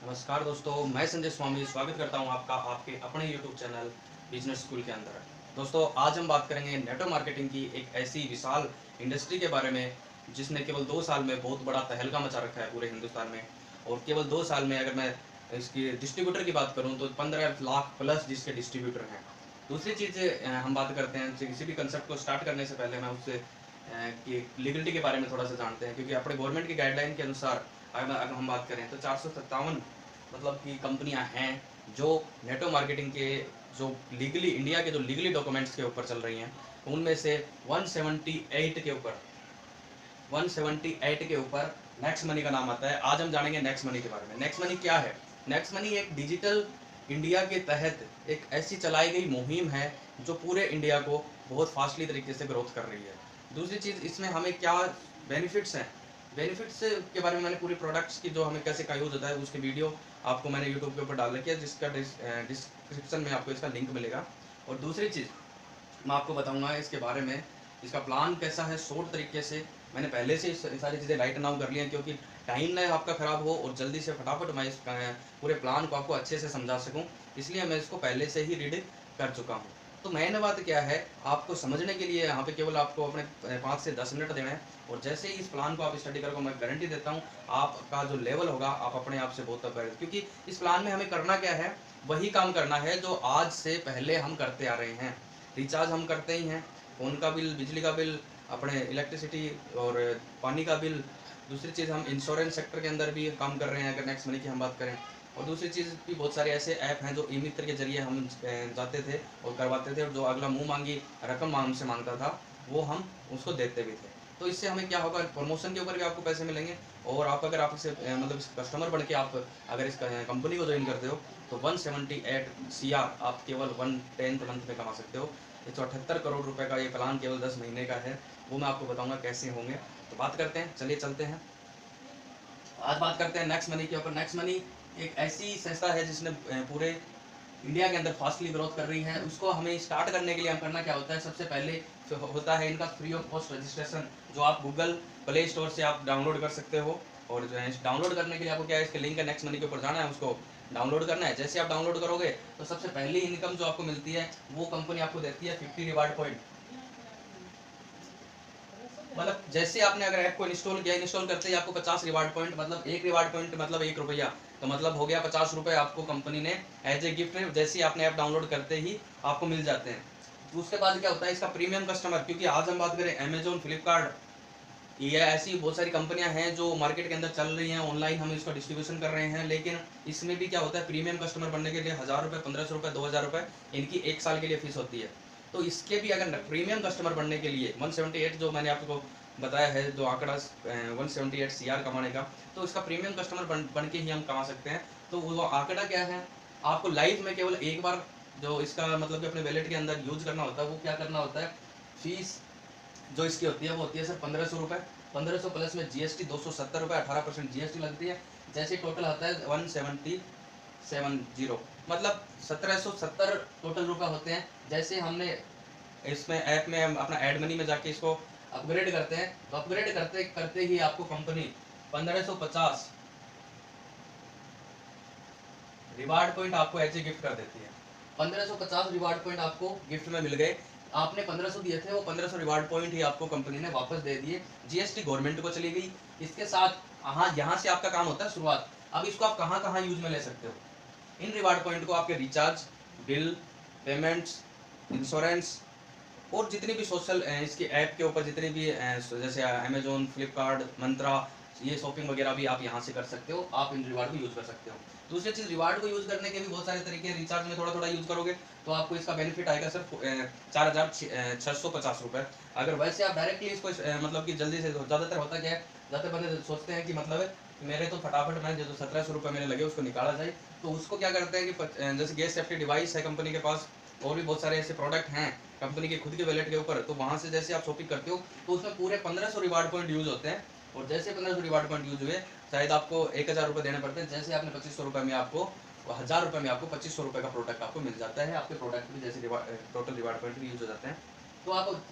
नमस्कार दोस्तों, मैं संजय स्वामी स्वागत करता हूं आपका आपके अपने YouTube चैनल बिजनेस स्कूल के अंदर। दोस्तों, आज हम बात करेंगे नेटवर्क मार्केटिंग की एक ऐसी विशाल इंडस्ट्री के बारे में जिसने केवल 2 साल में बहुत बड़ा तहलका मचा रखा है पूरे हिंदुस्तान में। और केवल 2 साल में अगर मैं इसकी डिस्ट्रीब्यूटर की बात करूं तो 15 लाख प्लस जिसके डिस्ट्रीब्यूटर हैं। दूसरी चीज़ हम बात करते हैं किसी भी कंसेप्ट को स्टार्ट करने से पहले मैं उससे कि लीगलिटी के बारे में थोड़ा सा जानते हैं, क्योंकि अपने गवर्नमेंट की गाइडलाइन के अनुसार अगर हम बात करें तो 457 मतलब की कंपनियां हैं जो नेटवर्क मार्केटिंग के जो लीगली इंडिया के जो लीगली डॉक्यूमेंट्स के ऊपर चल रही हैं, उनमें से 178 के ऊपर 178 के ऊपर नेक्स्ट मनी का नाम आता है। आज हम जानेंगे नेक्स्ट मनी के बारे में। नेक्स्ट मनी क्या है? नेक्स्ट मनी एक डिजिटल इंडिया के तहत एक ऐसी चलाई गई मुहिम है जो पूरे इंडिया को बहुत फास्टली तरीके से ग्रोथ कर रही है। दूसरी चीज़, इसमें हमें क्या बेनिफिट्स हैं, बेनिफिट्स के बारे में मैंने पूरी प्रोडक्ट्स की जो हमें कैसे का यूज़ होता है उसके वीडियो आपको मैंने यूट्यूब के ऊपर डाल रखी है, जिसका डिस्क्रिप्शन में आपको इसका लिंक मिलेगा। और दूसरी चीज़ मैं आपको बताऊंगा इसके बारे में, इसका प्लान कैसा है शॉर्ट तरीके से। मैंने पहले से सारी चीज़ें राइट डाउन कर ली हैं, क्योंकि टाइम ना आपका ख़राब हो और जल्दी से फटाफट मैं इस पूरे प्लान को आपको अच्छे से समझा सकूं, इसलिए मैं इसको पहले से ही रीड कर चुका हूं। तो मेन बात क्या है, आपको समझने के लिए यहाँ पे केवल आपको अपने 5 से 10 मिनट देना है। और जैसे ही इस प्लान को आप स्टडी करोगे, मैं गारंटी देता हूँ आपका जो लेवल होगा आप अपने आप से बहुत बेहतर, क्योंकि इस प्लान में हमें करना क्या है, वही काम करना है जो आज से पहले हम करते आ रहे हैं। रिचार्ज हम करते ही हैं, फ़ोन का बिल, बिजली का बिल, अपने इलेक्ट्रिसिटी और पानी का बिल। दूसरी चीज़, हम इंश्योरेंस सेक्टर के अंदर भी काम कर रहे हैं अगर नेक्स्ट मनी की हम बात करें। और दूसरी चीज़ भी बहुत सारे ऐसे ऐप हैं जो ई मित्र के जरिए हम जाते थे और करवाते थे, और जो अगला मुंह मांगी रकम हमसे मांगता था वो हम उसको देते भी थे। तो इससे हमें क्या होगा, प्रमोशन के ऊपर भी आपको पैसे मिलेंगे। और आप अगर आप इसे मतलब इस कस्टमर बन के आप अगर इस कंपनी को ज्वाइन करते हो तो 178 CR आप केवल 1/10 मंथ में कमा सकते हो। 178 करोड़ रुपए का ये प्लान केवल 10 महीने का है, वो मैं आपको बताऊंगा कैसे होंगे। तो बात करते हैं, चलिए चलते हैं। आज बात करते हैं नेक्स्ट मनी के ऊपर। नेक्स्ट मनी एक ऐसी संस्था है जिसने पूरे इंडिया के अंदर फास्टली ग्रोथ कर रही है। उसको हमें स्टार्ट करने के लिए हम करना क्या होता है, सबसे पहले होता है इनका फ्री ऑफ कॉस्ट रजिस्ट्रेशन, जो आप गूगल प्ले स्टोर से आप डाउनलोड कर सकते हो। और जो है डाउनलोड करने के लिए आपको क्या है, इसके लिंक है नेक्स्ट मनी के ऊपर जाना है, उसको डाउनलोड करना है। जैसे आप डाउनलोड करोगे तो सबसे पहली इनकम जो आपको मिलती है वो कंपनी आपको देती है 50 रिवार्ड पॉइंट। मतलब जैसे आपने अगर ऐप को इंस्टॉल किया, इंस्टॉल करते ही आपको 50 रिवार्ड पॉइंट, मतलब एक रिवार्ड पॉइंट मतलब 1 रुपया, तो मतलब हो गया 50 रुपये आपको कंपनी ने एज ए गिफ्ट जैसे ही आपने ऐप डाउनलोड करते ही आपको मिल जाते हैं। तो उसके बाद क्या होता है, इसका प्रीमियम कस्टमर, क्योंकि आज हम बात करें अमेजोन, फ्लिपकार्ट, ये ऐसी बहुत सारी कंपनियां हैं जो मार्केट के अंदर चल रही हैं, ऑनलाइन हम इसका डिस्ट्रीब्यूशन कर रहे हैं। लेकिन इसमें भी क्या होता है, प्रीमियम कस्टमर बनने के लिए 1000 रुपये, 1500 रुपये, 2000 रुपये इनकी 1 साल के लिए फीस होती है। तो इसके भी अगर प्रीमियम कस्टमर बनने के लिए 178 जो मैंने आपको बताया है, जो आंकड़ा 178 CR कमाने का, तो इसका प्रीमियम कस्टमर बन के ही हम कमा सकते हैं। तो वो आंकड़ा क्या है, आपको लाइफ में केवल एक बार जो इसका मतलब कि अपने वैलेट के अंदर यूज करना होता है, वो क्या करना होता है, फीस जो इसकी होती है वो होती है सर 1500 रुपये। 1500 प्लस में GST 270 रुपये, 18% GST लगती है। जैसे टोटल आता है 1770, मतलब 1770 टोटल रुपये होते हैं। जैसे हमने इसमें ऐप में हम अपना एड मनी में जाके इसको अपग्रेड करते हैं, तो अपग्रेड करते करते ही आपको कंपनी 1550 रिवार्ड पॉइंट आपको एज ए गिफ्ट कर देती है। 1550 रिवार्ड पॉइंट आपको गिफ्ट में मिल गए। आपने 1500 दिए थे, वो 1500 रिवार्ड पॉइंट ही आपको कंपनी ने वापस दे दिए। GST गवर्नमेंट को चली गई। इसके साथ हाँ, यहाँ से आपका काम होता है शुरुआत। अब इसको आप कहाँ कहाँ यूज में ले सकते हो, इन रिवार्ड पॉइंट को आपके रिचार्ज, बिल, पेमेंट्स, इंश्योरेंस और जितनी भी सोशल इसके ऐप के ऊपर जितनी भी जैसे अमेजोन, फ्लिपकार्ट, मंत्रा, ये शॉपिंग वगैरह भी आप यहाँ से कर सकते हो। आप इन रिवार्ड को यूज़ कर सकते हो। दूसरी चीज़, रिवार्ड को यूज़ करने के भी बहुत सारे तरीके हैं। रिचार्ज में थोड़ा थोड़ा यूज़ करोगे तो आपको इसका बेनिफिट आएगा सिर्फ 4650 रुपये। अगर वैसे आप डायरेक्टली इसको मतलब कि जल्दी से, ज़्यादातर होता क्या है, ज़्यादातर बंदे सोचते हैं कि मतलब मेरे तो फटाफट मैं जो 1700 रुपये मेरे लगे उसको निकाला जाए, तो उसको क्या करते हैं कि जैसे गैस सेफ्टी डिवाइस है कंपनी के पास, और भी बहुत सारे ऐसे प्रोडक्ट हैं कंपनी के खुद के वैलेट के ऊपर, तो वहाँ से जैसे आप शॉपिंग करते हो तो उसमें पूरे 1500 रिवार्ड पॉइंट यूज़ होते हैं। और जैसे 1500 रिवार्ड पॉइंट यूज हुए, शायद आपको 1000 रुपये देने पड़ते हैं। जैसे आपने 2500 रुपये में आपको 1000 रुपये में आपको 2500 रुपये का प्रोडक्ट आपको मिल जाता है। आपके प्रोडक्ट भी जैसे टोटल रिवार्ड पॉइंट भी यूज हो जाते हैं। तो आप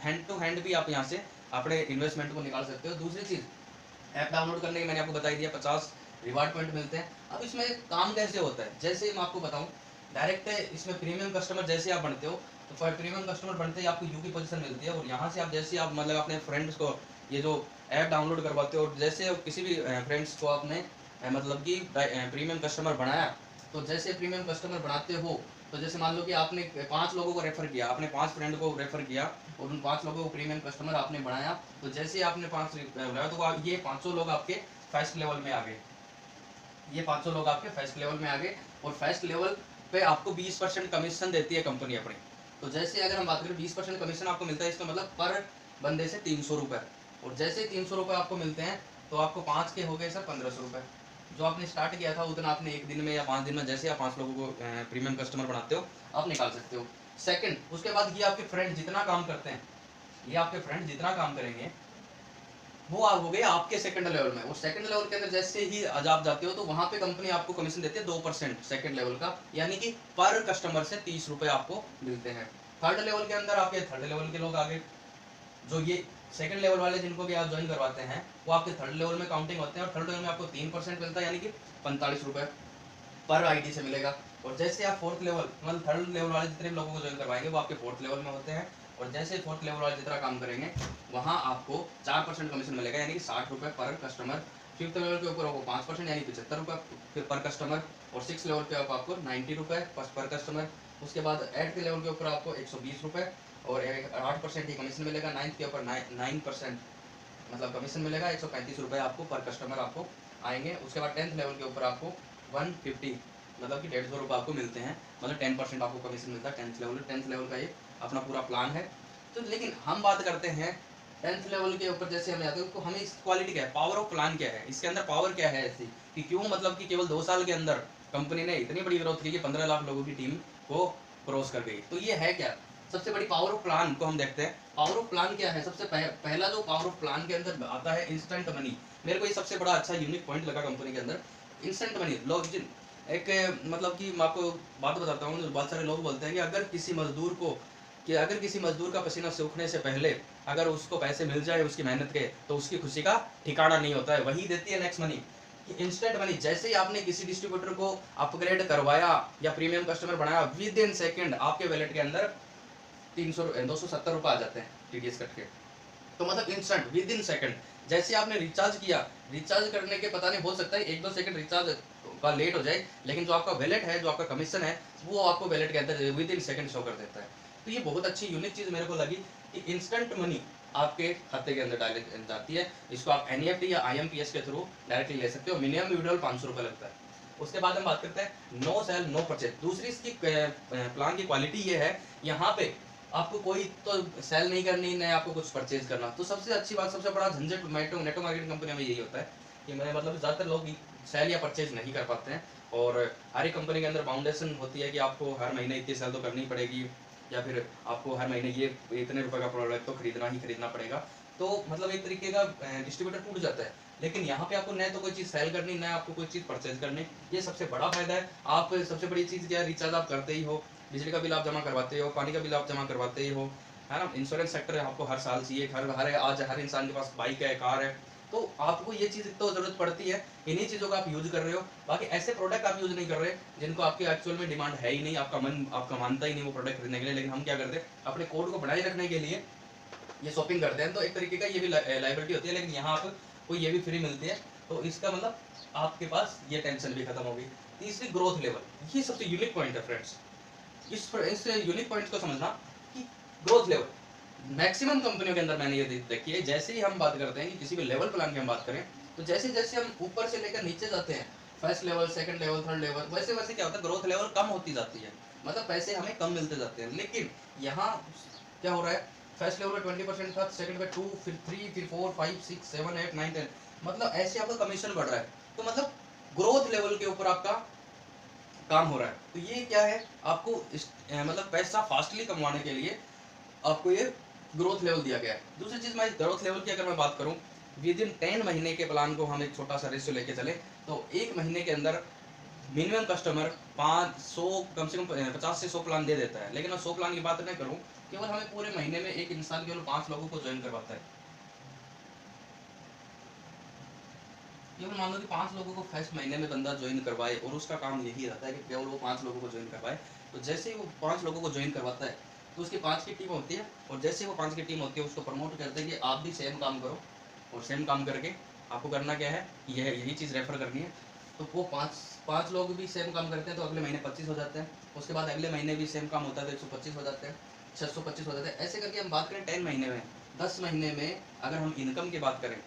हैंड टू हैंड भी आप यहाँ से अपने इन्वेस्टमेंट को निकाल सकते हो। दूसरी चीज़, ऐप डाउनलोड करने की मैंने आपको बताई दिया, 50 रिवार्ड पॉइंट मिलते हैं। अब इसमें काम कैसे होता है, जैसे मैं आपको बताऊं, डायरेक्ट इसमें प्रीमियम कस्टमर जैसे आप बनते हो तो प्रीमियम कस्टमर बनते ही आपको यू की पोजीशन मिलती है, और यहाँ से आप जैसे आप मतलब अपने फ्रेंड्स को ये जो ऐप डाउनलोड करवाते हो, और जैसे किसी भी फ्रेंड्स को आपने मतलब कि प्रीमियम कस्टमर बनाया, तो जैसे प्रीमियम कस्टमर बनाते हो, तो जैसे मान लो कि आपने 5 लोगों को रेफर किया, आपने 5 फ्रेंड को रेफर किया और उन 5 लोगों को प्रीमियम कस्टमर आपने बनाया, तो जैसे आपने 5 बनाया तो ये 500 लोग आपके फर्स्ट लेवल में आ गए, ये 500 लोग आपके फर्स्ट लेवल में आ गए, और फर्स्ट लेवल पे आपको 20% कमीशन देती है कंपनी अपनी। तो जैसे अगर हम बात करें 20% कमीशन आपको मिलता है, इसका मतलब पर बंदे से 300 रुपये, और जैसे 300 रुपये आपको मिलते हैं तो आपको 5 के हो गए सर 1500 रुपये। जो आपने स्टार्ट किया था उतना आपने एक दिन में या 5 दिन में, जैसे आप 5 लोगों को प्रीमियम कस्टमर बनाते हो, आप निकाल सकते हो। सेकंड, उसके बाद ये आपके फ्रेंड जितना काम करते हैं, ये आपके फ्रेंड जितना काम करेंगे वो आप हो गए आपके सेकंड लेवल में, और सेकंड लेवल के अंदर जैसे ही आप जाते हो तो वहां पे कंपनी आपको कमीशन देती है 2% सेकंड लेवल का, यानी कि पर कस्टमर से 30 रुपए आपको मिलते हैं। थर्ड लेवल के अंदर आपके थर्ड लेवल के लोग आगे, जो ये सेकंड लेवल वाले जिनको भी आप ज्वाइन करवाते हैं वो आपके थर्ड लेवल में काउंटिंग होते हैं, और थर्ड लेवल में आपको 3% मिलता है, यानी कि 45 रुपये पर आईडी से मिलेगा। और जैसे आप फोर्थ लेवल मतलब थर्ड लेवल वाले जितने भी लोगों को ज्वाइन करवाएंगे वो आपके फोर्थ लेवल में होते हैं, और जैसे फोर्थ लेवल वाले जितना काम करेंगे वहाँ आपको 4% कमीशन मिलेगा, यानी कि 60 रुपये पर कस्टमर। फिफ्थ लेवल के ऊपर आपको 5% यानी 75 रुपये पर कस्टमर, और सिक्स लेवल पे आपको 90 रुपये पर कस्टमर। उसके बाद एट्थ लेवल के ऊपर आपको 120 रुपये और 8% ही कमीशन मिलेगा। नाइन्थ के ऊपर 9% मतलब कमीशन मिलेगा, 135 रुपये आपको पर कस्टमर आपको आएंगे। उसके बाद 10th लेवल के ऊपर आपको 150 मतलब कि 150 रुपये आपको मिलते हैं, मतलब 10% आपको कमीशन मिलता है 10th लेवल का ये अपना पूरा प्लान है। तो लेकिन हम बात करते हैं 10th लेवल के ऊपर, जैसे हम जाते हैं तो हमें इस क्वालिटी क्या है, पावर ऑफ प्लान क्या है, इसके अंदर पावर क्या है ऐसी कि क्यों मतलब कि केवल 2 साल के अंदर कंपनी ने इतनी बड़ी ग्रोथ की कि 15 लाख लोगों की टीम को क्रॉस कर गई। तो ये है क्या, सबसे बड़ी पावर ऑफ प्लान को हम देखते हैं। पावर ऑफ प्लान क्या है, सबसे पहला जो पावर ऑफ प्लान के अंदर आता है इंस्टेंट मनी। मेरे को ये सबसे बड़ा अच्छा यूनिक पॉइंट लगा कंपनी के अंदर, इंस्टेंट मनी। लोग जिन एक मतलब कि मैं आपको बात बताता हूँ, बहुत सारे लोग बोलते हैं कि अगर किसी मजदूर का पसीना सूखने से पहले अगर उसको पैसे मिल जाए उसकी मेहनत के, तो उसकी खुशी का ठिकाना नहीं होता है। वही देती है नेक्स्ट मनी, इंस्टेंट मनी। जैसे ही आपने किसी डिस्ट्रीब्यूटर को अपग्रेड करवाया या प्रीमियम कस्टमर बनाया, विद इन सेकंड आपके वैलेट के अंदर 270 रुपये आ जाते हैं टीडीएस कट के। तो मतलब इंस्टेंट विद इन सेकंड, जैसे आपने रिचार्ज किया, रिचार्ज करने के पता नहीं हो सकता है 1-2 सेकंड रिचार्ज का लेट हो जाए, लेकिन जो आपका वैलेट है, जो आपका कमीशन है, वो आपको वैलेट के अंदर विद इन सेकंड शो कर देता है। तो ये बहुत अच्छी यूनिक चीज़ मेरे को लगी कि इंस्टेंट मनी आपके खाते के अंदर डायरेक्ट जाती है। इसको आप एनईएफटी या आईएमपीएस के थ्रू डायरेक्टली ले सकते हो। मिनिमम विड्रॉल 500 रुपये लगता है। उसके बाद हम बात करते हैं नो सेल नो परचेज। दूसरी इसकी प्लान की क्वालिटी ये है, यहाँ पे आपको कोई तो सेल नहीं करनी, नहीं आपको कुछ परचेज करना। तो सबसे अच्छी बात, सबसे बड़ा झंझट नेटो मार्केटिंग कंपनी में यही होता है कि मैंने मतलब ज़्यादातर लोग सेल या परचेज नहीं कर पाते हैं, और हर एक कंपनी के अंदर बाउंडेशन होती है कि आपको हर महीने इतनी सेल तो करनी पड़ेगी, या फिर आपको हर महीने ये इतने रुपए का प्रोडक्ट तो खरीदना पड़ेगा। तो मतलब एक तरीके का डिस्ट्रीब्यूटर टूट जाता है। लेकिन यहाँ पे आपको न तो कोई चीज़ सेल करनी, न आपको कोई चीज़ परचेज करनी, ये सबसे बड़ा फायदा है। आप सबसे बड़ी चीज़ क्या है, रिचार्ज आप करते ही हो, बिजली का बिल आप जमा करवाते हो, पानी का बिल आप जमा करवाते ही हो, है ना। इंश्योरेंस सेक्टर आपको हर साल चाहिए, आज हर इंसान के पास बाइक है, कार है, तो आपको ये चीज़ तो जरूरत पड़ती है। इन्हीं चीज़ों का आप यूज कर रहे हो, बाकी ऐसे प्रोडक्ट आप यूज नहीं कर रहे जिनको आपके एक्चुअल में डिमांड है ही नहीं, आपका मन आपका मानता ही नहीं वो प्रोडक्ट खरीदने के लिए। लेकिन हम क्या करते हैं, अपने कोड को बनाए रखने के लिए ये शॉपिंग करते हैं। तो एक तरीके का ये भी लाइबिलिटी होती है, लेकिन यहाँ आपको ये भी फ्री मिलती है, तो इसका मतलब आपके पास ये टेंशन भी खत्म होगी। तीसरी ग्रोथ लेवल, ये सबसे यूनिक पॉइंट है फ्रेंड्स। इस यूनिक पॉइंट को समझना कि ग्रोथ लेवल मैक्सिमम कंपनियों के अंदर मैंने ये देखी है। जैसे ही हम बात करते हैं कि किसी भी लेवल प्लान की हम बात करें, तो जैसे जैसे हम ऊपर से लेकर नीचे जाते हैं, first level, second level, third level, वैसे वैसे क्या होता है, ग्रोथ लेवल कम होती जाती है, मतलब पैसे हमें कम मिलते जाते हैं। लेकिन यहाँ क्या हो रहा है, फर्स्ट लेवल पे 20% था, सेकंड पे 2, फिर 3, फिर 4, 5, 6, 7, 8, 9, 10, मतलब ऐसे आपका कमीशन बढ़ रहा है। तो मतलब ग्रोथ लेवल के ऊपर आपका काम हो रहा है। तो ये क्या है, आपको मतलब पैसा फास्टली कमाने के लिए आपको ये ग्रोथ लेवल दिया गया है। दूसरी चीज़, मैं ग्रोथ लेवल की अगर मैं बात करूँ, विद इन 10 महीने के प्लान को हम एक छोटा सा रेशियो लेके चले, तो एक महीने के अंदर मिनिमम कस्टमर 500 कम से कम 50 से 100 प्लान दे देता है। लेकिन मैं 100 प्लान की बात नहीं करूँ, केवल हमें पूरे महीने में एक इंसान केवल 5 लोगों को ज्वाइन करवाता है। केवल मान लो कि 5 लोगों को फर्स्ट महीने में बंदा ज्वाइन करवाए और उसका काम यही रहता है कि केवल वो 5 लोगों को ज्वाइन करवाए। तो जैसे ही वो 5 लोगों को ज्वाइन करवाता है तो उसकी 5 की टीम होती है, और जैसे ही वो 5 की टीम होती है उसको प्रमोट करते हैं कि आप भी सेम काम करो, और सेम काम करके आपको करना क्या है, यह यही चीज़ रेफर करनी है। तो वो 5 लोग भी सेम काम करते हैं तो अगले महीने 25 हो जाते हैं, उसके बाद अगले महीने भी सेम काम होता है तो 125 हो जाते हैं, 625 हो जाते हैं। ऐसे करके हम बात करें 10 महीने में, 10 महीने में अगर हम इनकम की बात करें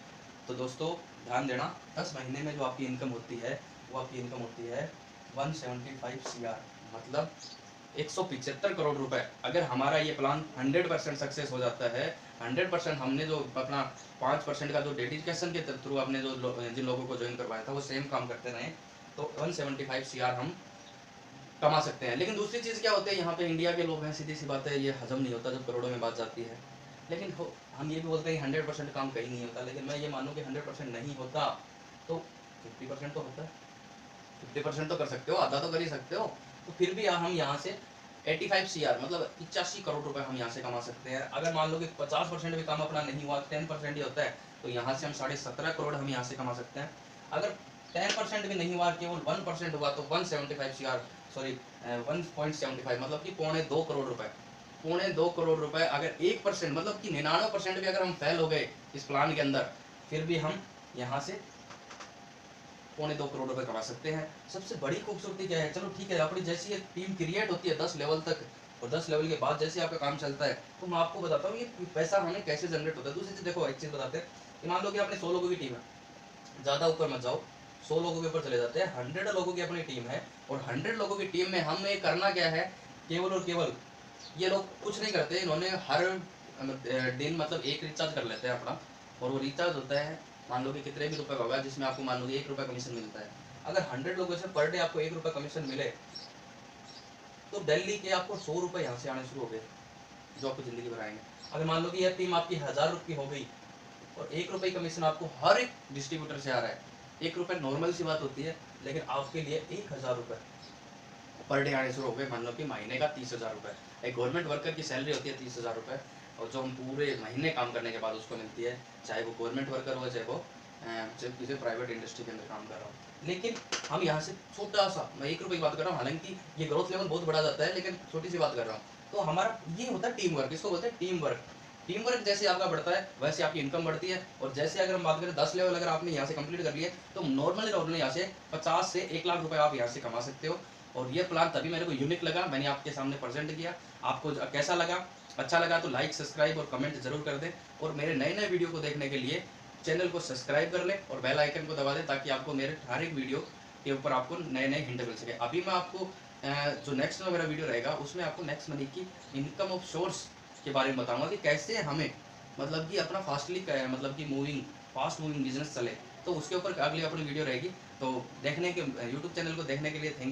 तो दोस्तों ध्यान देना, 10 महीने में जो आपकी इनकम होती है वो आपकी इनकम होती है 175 CR, मतलब 175 करोड़ रुपए। अगर हमारा ये प्लान 100% सक्सेस हो जाता है, 100% हमने जो अपना 5% का जो डेडिकेशन के थ्रू आपने जिन लोगों को ज्वाइन करवाया था वो सेम काम करते रहे, तो 175 CR हम कमा सकते हैं। लेकिन दूसरी चीज़ क्या होती है, यहाँ पे इंडिया के लोग हैं, सीधी सी बात है, ये हजम नहीं होता जब करोड़ों में बात जाती है। लेकिन हम ये भी बोलते हैं 100% काम कहीं नहीं होता, लेकिन मैं ये मानूँ कि 100% नहीं होता तो 50% तो होता है। 50% तो कर सकते हो, आधा तो कर ही सकते हो। तो फिर भी हम यहाँ से 85 CR मतलब 85 करोड़ रुपए हम यहाँ से कमा सकते हैं। अगर मान लो कि 50% भी काम अपना नहीं हुआ, 10% ही होता है, तो यहाँ से हम 17.5 करोड़ हम यहाँ से कमा सकते हैं। अगर 10% भी नहीं हुआ, केवल 1% हुआ, तो 175 CR, सॉरी 1.75 मतलब कि 2.25 करोड़ रुपए, 2.25 करोड़ रुपए। अगर 1% मतलब कि 99% भी अगर हम फेल हो गए इस प्लान के अंदर, फिर भी हम यहाँ से 2.25 करोड़ रुपए कमा सकते हैं। सबसे बड़ी खूबसूरती क्या है, चलो ठीक है, अपनी जैसी एक टीम क्रिएट होती है 10 लेवल तक, और 10 लेवल के बाद जैसे आपका काम चलता है, तो मैं आपको बताता हूँ ये पैसा हमें कैसे जनरेट होता है। दूसरी चीज़ देखो, एक चीज़ बताते हैं कि मान लो कि आपने 100 लोगों की टीम है, ज़्यादा ऊपर मत जाओ, 100 लोगों के ऊपर चले जाते हैं, 100 लोगों की अपनी टीम है, और 100 लोगों की टीम में हमें करना क्या है, केवल और केवल ये लोग कुछ नहीं करते, इन्होंने हर दिन मतलब एक रिचार्ज कर लेते हैं अपना, और वो रिचार्ज होता है मान लो कि कितने भी रुपए का होगा, जिसमें आपको मान लो कि 1 रुपये कमीशन मिलता है। अगर 100 लोगों से पर डे आपको 1 रुपये कमीशन मिले, तो दिल्ली के आपको 100 रुपये यहाँ से आने शुरू हो गए, जो आपको ज़िंदगी भर आएंगे। अगर मान लो कि यह टीम आपकी 1000 रुपये हो गई, और 1 रुपये कमीशन आपको हर एक डिस्ट्रीब्यूटर से आ रहा है, 1 रुपये नॉर्मल सी बात होती है, लेकिन आपके लिए 1000 रुपये पर डे आने शुरू हो गए। मान लो कि महीने का 30,000 रुपये, एक गवर्नमेंट वर्कर की सैलरी होती है 30,000 रुपये, और जो हम पूरे महीने काम करने के बाद उसको मिलती है, चाहे वो गवर्नमेंट वर्कर हो, चाहे वो किसी प्राइवेट इंडस्ट्री के अंदर काम कर रहा हो। लेकिन हम यहाँ से छोटा सा, मैं 1 रुपये की बात कर रहा हूँ, हालांकि ये ग्रोथ लेवल बहुत बढ़ा जाता है, लेकिन छोटी सी बात कर रहा हूँ। तो हमारा ये होता है टीम वर्क, इसको बोलते हैं टीम वर्क। टीम वर्क जैसे आपका बढ़ता है वैसे आपकी इनकम बढ़ती है, और जैसे अगर हम बात करें 10 लेवल अगर आपने यहाँ से कंप्लीट कर लिए, तो नॉर्मली यहाँ से 50 से 1 लाख रुपए आप यहाँ से कमा सकते हो। और ये प्लान तभी मेरे को यूनिक लगा, मैंने आपके सामने प्रेजेंट किया। आपको कैसा लगा, अच्छा लगा तो लाइक, सब्सक्राइब और कमेंट जरूर कर दें, और मेरे नए नए वीडियो को देखने के लिए चैनल को सब्सक्राइब कर लें और बेल आइकन को दबा दें, ताकि आपको मेरे हर एक वीडियो के ऊपर आपको नए नए हिंट मिल सके। अभी मैं आपको जो नेक्स्ट में मेरा वीडियो रहेगा उसमें आपको नेक्स्ट मनी की इनकम ऑफ सोर्स के बारे में बताऊंगा कि कैसे हमें मतलब कि अपना फास्टली मतलब कि फास्ट मूविंग बिजनेस चले। तो उसके ऊपर अगली अपनी वीडियो रहेगी, तो देखने के यूट्यूब चैनल को देखने के लिए थैंक